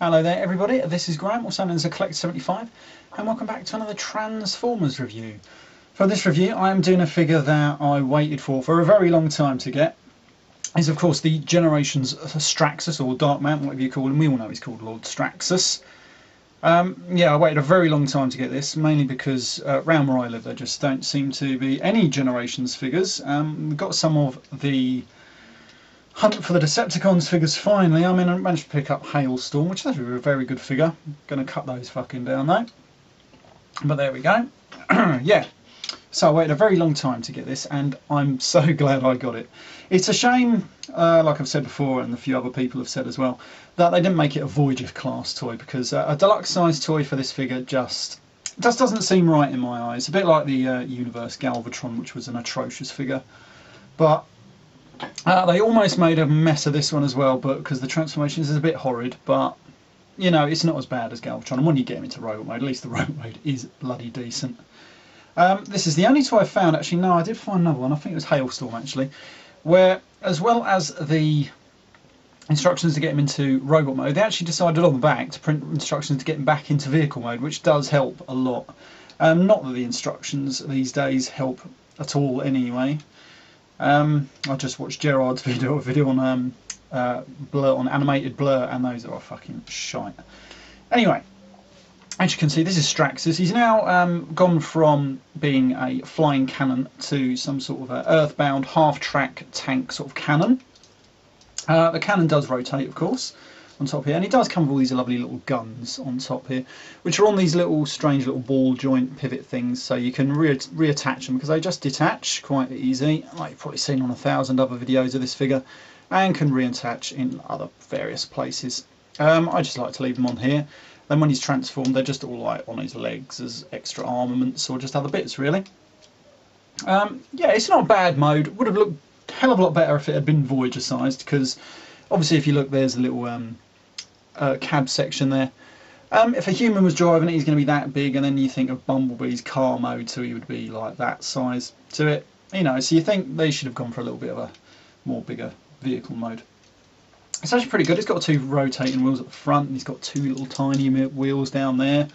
Hello there everybody, this is Graham, also known as Collect75, and welcome back to another Transformers review. For this review I am doing a figure that I waited for a very long time to get. Is of course the Generations STRAXUS, or Darkmount, whatever you call him. We all know he's called Lord STRAXUS. Yeah, I waited a very long time to get this, mainly because around where I live there just don't seem to be any Generations figures. We've got some of the Hunt for the Decepticons figures finally. I mean, I managed to pick up Hailstorm, which is actually a very good figure. Going to cut those fucking down though. But there we go. Yeah. So I waited a very long time to get this, and I'm so glad I got it. It's a shame, like I've said before, and a few other people have said as well, that they didn't make it a Voyager class toy, because a deluxe size toy for this figure just doesn't seem right in my eyes. A bit like the Universe Galvatron, which was an atrocious figure. But they almost made a mess of this one as well, but because the transformations is a bit horrid, but you know, it's not as bad as Galvatron, and when you get him into robot mode, at least the robot mode is bloody decent. This is the only toy I found, actually. No, I did find another one. I think it was Hailstorm actually, where as well as the instructions to get him into robot mode, they actually decided on the back to print instructions to get him back into vehicle mode, which does help a lot. Not that the instructions these days help at all anyway. I just watched Gerard's video on Blur, on animated Blur, and those are fucking shite. Anyway, as you can see, this is STRAXUS. He's now gone from being a flying cannon to some sort of a earthbound half-track tank sort of cannon. The cannon does rotate, of course, on top here, and he does come with all these lovely little guns on top here, which are on these little strange little ball joint pivot things, so you can reattach them, because they just detach quite easy, like you've probably seen on 1,000 other videos of this figure, and can reattach in other various places. I just like to leave them on here. Then when he's transformed, they're just all like on his legs as extra armaments or just other bits, really. Yeah, it's not a bad mode. Would have looked a hell of a lot better if it had been Voyager sized, because obviously if you look, there's a little cab section there. If a human was driving it, he's going to be that big, and then you think of Bumblebee's car mode, so he would be like that size to it. You know, so you think they should have gone for a little bit of a more bigger vehicle mode. It's actually pretty good. It's got two rotating wheels at the front, and he's got two little tiny wheels down there.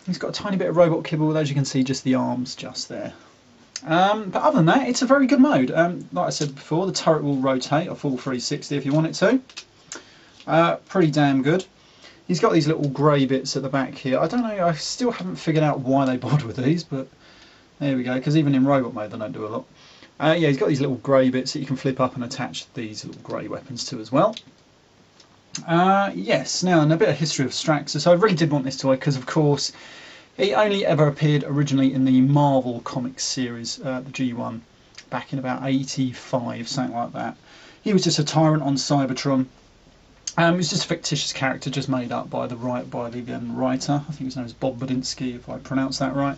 He's got a tiny bit of robot kibble, as you can see, just the arms just there. But other than that, it's a very good mode. Like I said before, the turret will rotate a full 360 if you want it to. Pretty damn good. He's got these little grey bits at the back here. I don't know, I still haven't figured out why they bothered with these, but there we go, because even in robot mode they don't do a lot. Yeah, he's got these little grey bits that you can flip up and attach these little grey weapons to as well. Yes, now, and a bit of history of STRAXUS. So I really did want this toy because, of course, he only ever appeared originally in the Marvel Comics series, the G1, back in about 85, something like that. He was just a tyrant on Cybertron. He was just a fictitious character, just made up by the writer. I think his name is Bob Budinsky, if I pronounce that right.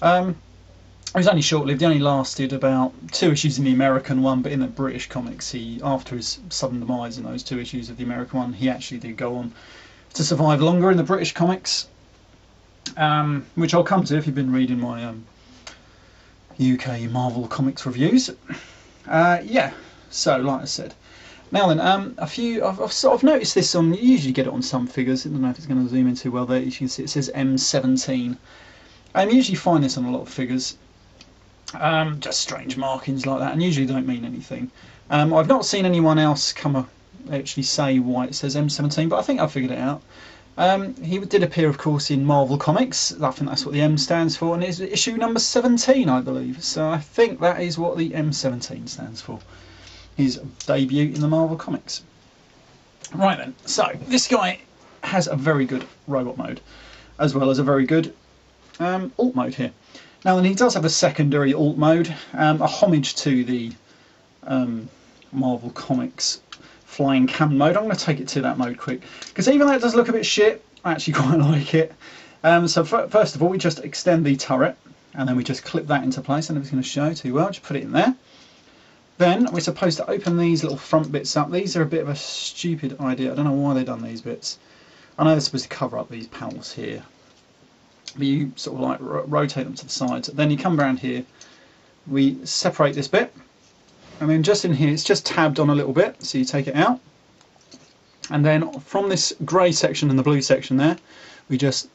It was only short-lived. He only lasted about 2 issues in the American one, but in the British comics, after his sudden demise in those 2 issues of the American one, he actually did go on to survive longer in the British comics, which I'll come to if you've been reading my UK Marvel Comics reviews. Yeah, so like I said. Now then, I've sort of noticed this on, you usually get it on some figures. I don't know if it's going to zoom in too well there. You can see it says M17. You usually find this on a lot of figures. Just strange markings like that, and usually don't mean anything. I've not seen anyone else actually say why it says M17, but I think I figured it out. He did appear, of course, in Marvel Comics. I think that's what the M stands for, and it's issue number 17, I believe. So I think that is what the M17 stands for. His debut in the Marvel Comics. Right then, so this guy has a very good robot mode, as well as a very good alt mode here. Now then, he does have a secondary alt mode, a homage to the Marvel Comics flying cannon mode. I'm going to take it to that mode quick, because even though it does look a bit shit, I actually quite like it. So first of all, we just extend the turret, and then we just clip that into place. And I'm just going to show too well, just put it in there. Then we're supposed to open these little front bits up. These are a bit of a stupid idea. I don't know why they've done these bits. I know they're supposed to cover up these panels here. But you sort of like rotate them to the sides. Then you come around here, we separate this bit, and then just in here it's just tabbed on a little bit, so you take it out, And then from this grey section and the blue section there, we just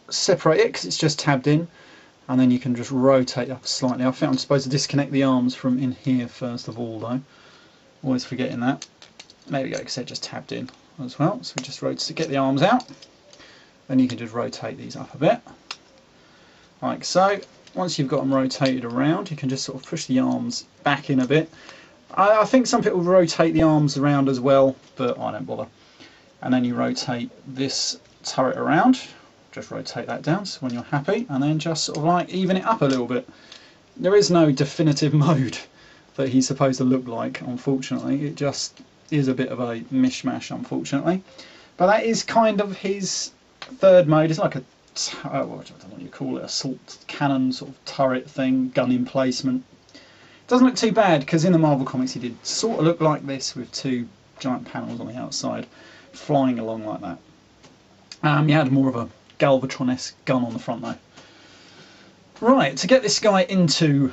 separate it because it's just tabbed in, and then you can just rotate up slightly. I think I'm supposed to disconnect the arms from in here first of all though, always forgetting that. There we go, because they're just tabbed in as well. So we just rotate to get the arms out, then you can just rotate these up a bit like so. Once you've got them rotated around, you can just sort of push the arms back in a bit. I think some people rotate the arms around as well, but I don't bother. And then you rotate this turret around, just rotate that down so when you're happy, and then just sort of like even it up a little bit. There is no definitive mode that he's supposed to look like, unfortunately. It just is a bit of a mishmash, unfortunately. But that is kind of his third mode. It's like a, I don't know what you call it, assault cannon sort of turret thing, gun emplacement. Doesn't look too bad, because in the Marvel comics he did sort of look like this with two giant panels on the outside flying along like that. He had more of a Galvatron-esque gun on the front though. Right, to get this guy into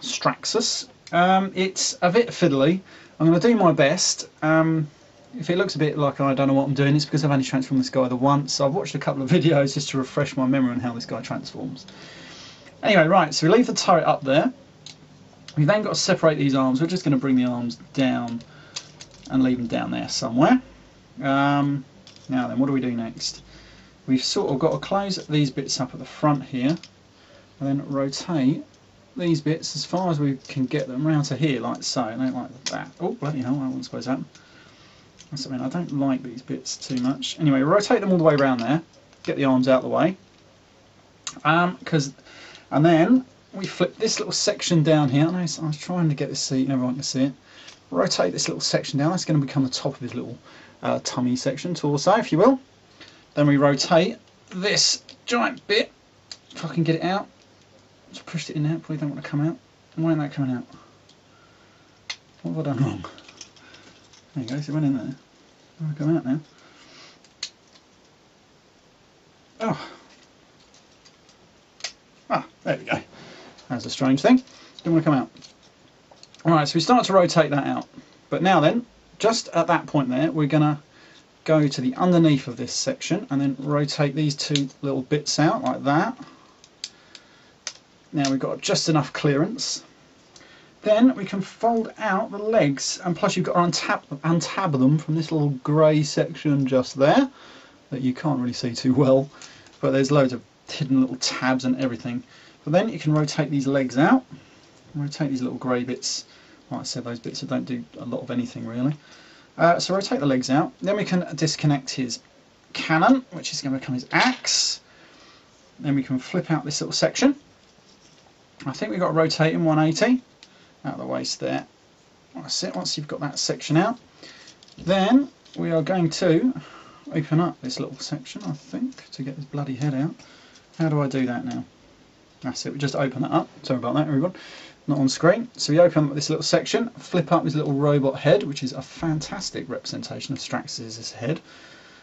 STRAXUS, it's a bit fiddly. I'm going to do my best. If it looks a bit like I don't know what I'm doing, it's because I've only transformed this guy the once. I've watched a couple of videos just to refresh my memory on how this guy transforms. Anyway, right, so we leave the turret up there. We've then got to separate these arms. We're just going to bring the arms down and leave them down there somewhere. Now then, what do we do next? We've sort of got to close these bits up at the front here, and then rotate these bits as far as we can get them around to here, like so, and like that. Oh, bloody hell, that wasn't supposed to happen. That's something I don't like these bits too much. Anyway, rotate them all the way around there, get the arms out of the way, and then we flip this little section down here. I was trying to get this so everyone can see it. Rotate this little section down. That's going to become the top of his little tummy section, torso, if you will. Then we rotate this giant bit. If I can get it out. Just pushed it in there. Probably don't want to come out. Why isn't that coming out? What have I done wrong? There you go. So it went in there. I'll come out now. Oh. Ah, there we go. That's a strange thing. Didn't want to come out. Alright, so we start to rotate that out. But now then, just at that point there, we're going to go to the underneath of this section and then rotate these two little bits out like that. Now we've got just enough clearance. Then we can fold out the legs, and plus you've got to untab them from this little grey section just there that you can't really see too well, but there's loads of hidden little tabs and everything. But then you can rotate these legs out, rotate these little grey bits. Like I said, those bits that don't do a lot of anything really. So rotate the legs out. Then we can disconnect his cannon, which is going to become his axe. Then we can flip out this little section. I think we've got to rotate him 180 out of the waist there. That's it. Once you've got that section out, then we are going to open up this little section, I think, to get his bloody head out. How do I do that now? That's it, we just open that up. Sorry about that, everyone. Not on screen. So we open up this little section, flip up his little robot head, which is a fantastic representation of STRAXUS' head.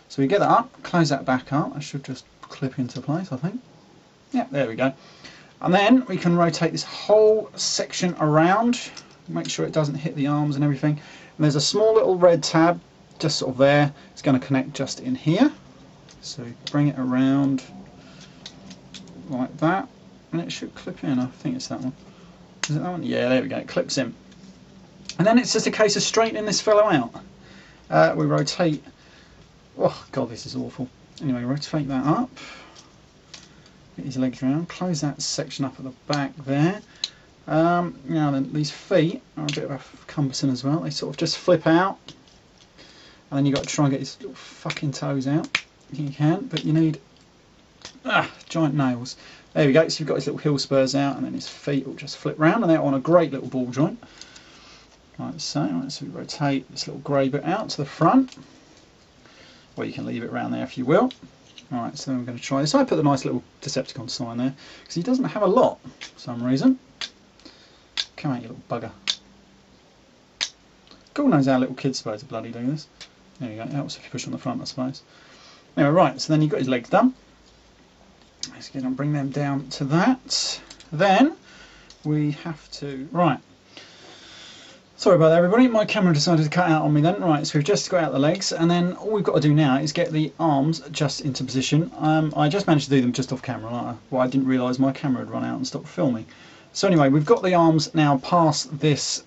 So we get that up, close that back up. That should just clip into place, I think. Yeah, there we go. And then we can rotate this whole section around, make sure it doesn't hit the arms and everything. And there's a small little red tab just sort of there. It's going to connect just in here. So bring it around like that. And it should clip in. I think it's that one. Is it that one? Yeah, there we go. It clips in. And then it's just a case of straightening this fellow out. We rotate. Oh god, this is awful. Anyway, rotate that up. Get his legs around. Close that section up at the back there. Now then, these feet are a bit of a cumbersome as well. They sort of just flip out. And then you've got to try and get his little fucking toes out. You can, but you need giant nails. There we go, so you've got his little heel spurs out, and then his feet will just flip round, and they're on a great little ball joint. Like so. Right, so we rotate this little grey bit out to the front. Or you can leave it around there if you will. Alright, so then we're going to try this. I put the nice little Decepticon sign there, because he doesn't have a lot for some reason. Come out, you little bugger. God knows how little kids supposed to bloody do this. There you go, it helps if you push on the front, I suppose. Anyway, right, so then you've got his legs done. Let's get on, bring them down to that. Then we have to, right, Sorry about that, everybody, my camera decided to cut out on me then. Right, so we've just got out the legs, and then all we've got to do now is get the arms just into position. I just managed to do them just off camera, well, I didn't realise my camera had run out and stopped filming. So anyway, we've got the arms now past this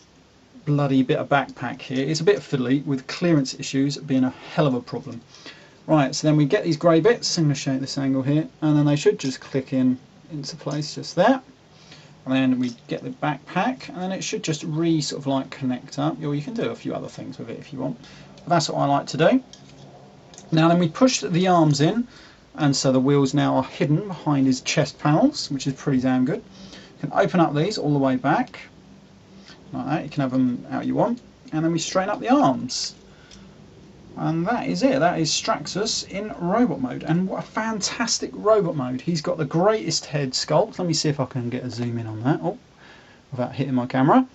bloody bit of backpack here. It's a bit fiddly, with clearance issues being a hell of a problem. Right, so then we get these grey bits, I'm going to show you this angle here, and then they should just click into place just there. And then we get the backpack, and then it should just sort of like connect up, or you can do a few other things with it if you want. But that's what I like to do. Now then we push the arms in, and so the wheels now are hidden behind his chest panels, which is pretty damn good. You can open up these all the way back, like that. You can have them out you want, and then we straighten up the arms. And that is it. That is STRAXUS in robot mode, and what a fantastic robot mode. He's got the greatest head sculpt. Let me see if I can get a zoom in on that, without hitting my camera.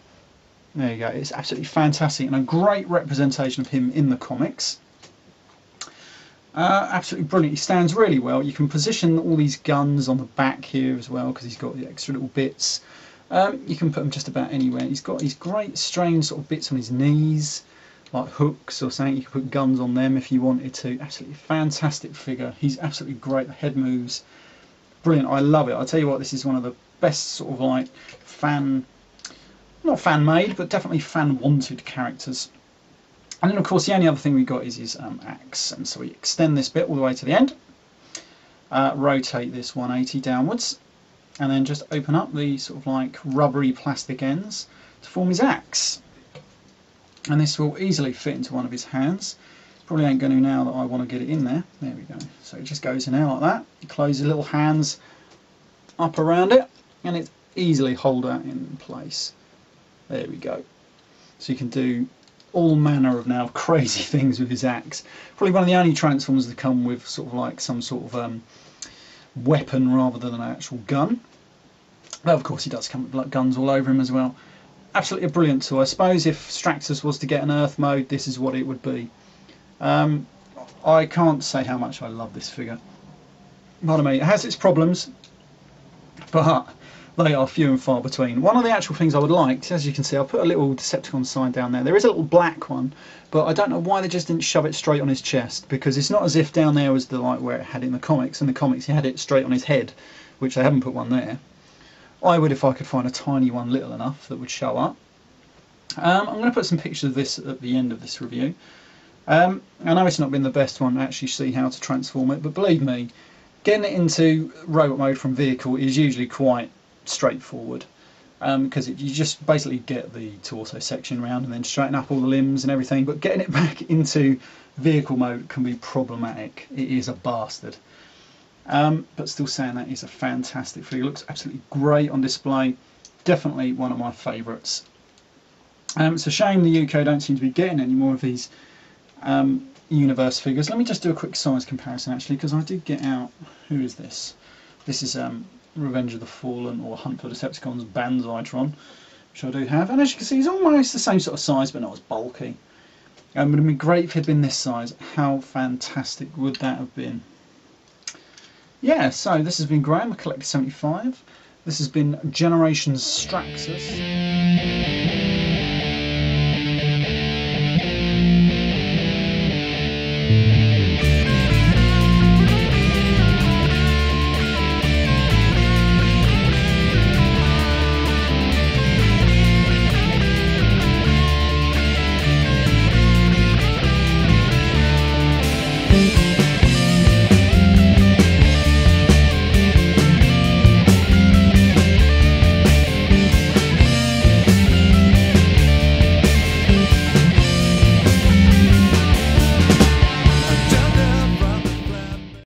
There you go. It's absolutely fantastic, and a great representation of him in the comics. Absolutely brilliant. He stands really well. You can position all these guns on the back here as well, because he's got the extra little bits. You can put them just about anywhere. He's got these great strange sort of bits on his knees, like hooks or something. You could put guns on them if you wanted to. Absolutely fantastic figure. He's absolutely great. The head moves brilliant. I love it. I'll tell you what, this is one of the best sort of like not fan made, but definitely fan wanted characters. And then of course the only other thing we've got is his axe, and so we extend this bit all the way to the end, rotate this 180 downwards, and then just open up the sort of like rubbery plastic ends to form his axe. And this will easily fit into one of his hands. Probably ain't going to now that I want to get it in there. There we go. So it just goes in there like that. You close your little hands up around it, and it easily hold that in place. There we go. So you can do all manner of now crazy things with his axe. Probably one of the only Transformers that come with sort of like some sort of weapon rather than an actual gun. But of course he does come with like guns all over him as well. Absolutely a brilliant tool. I suppose if STRAXUS was to get an Earth mode, this is what it would be. I can't say how much I love this figure. Pardon me, it has its problems, but they are few and far between. One of the actual things I would like, as you can see, I'll put a little Decepticon sign down there. There is a little black one, but I don't know why they just didn't shove it straight on his chest, because it's not as if down there was the like where it had it in the comics. In the comics he had it straight on his head, which they haven't put one there. I would if I could find a tiny one little enough that would show up. I'm going to put some pictures of this at the end of this review. I know it's not been the best one to actually see how to transform it, but believe me, getting it into robot mode from vehicle is usually quite straightforward, because you just basically get the torso section round and then straighten up all the limbs and everything, but getting it back into vehicle mode can be problematic. It is a bastard. But still saying that, is a fantastic figure. Looks absolutely great on display. Definitely one of my favourites. It's a shame the UK don't seem to be getting any more of these universe figures. Let me just do a quick size comparison actually, because I did get out. Who is this? This is Revenge of the Fallen, or Hunt for Decepticons Banzai-tron, which I do have. And as you can see, he's almost the same sort of size, but not as bulky. It would have been great if it had been this size. How fantastic would that have been? Yeah, so this has been Graham, a Collector 75. This has been Generations STRAXUS.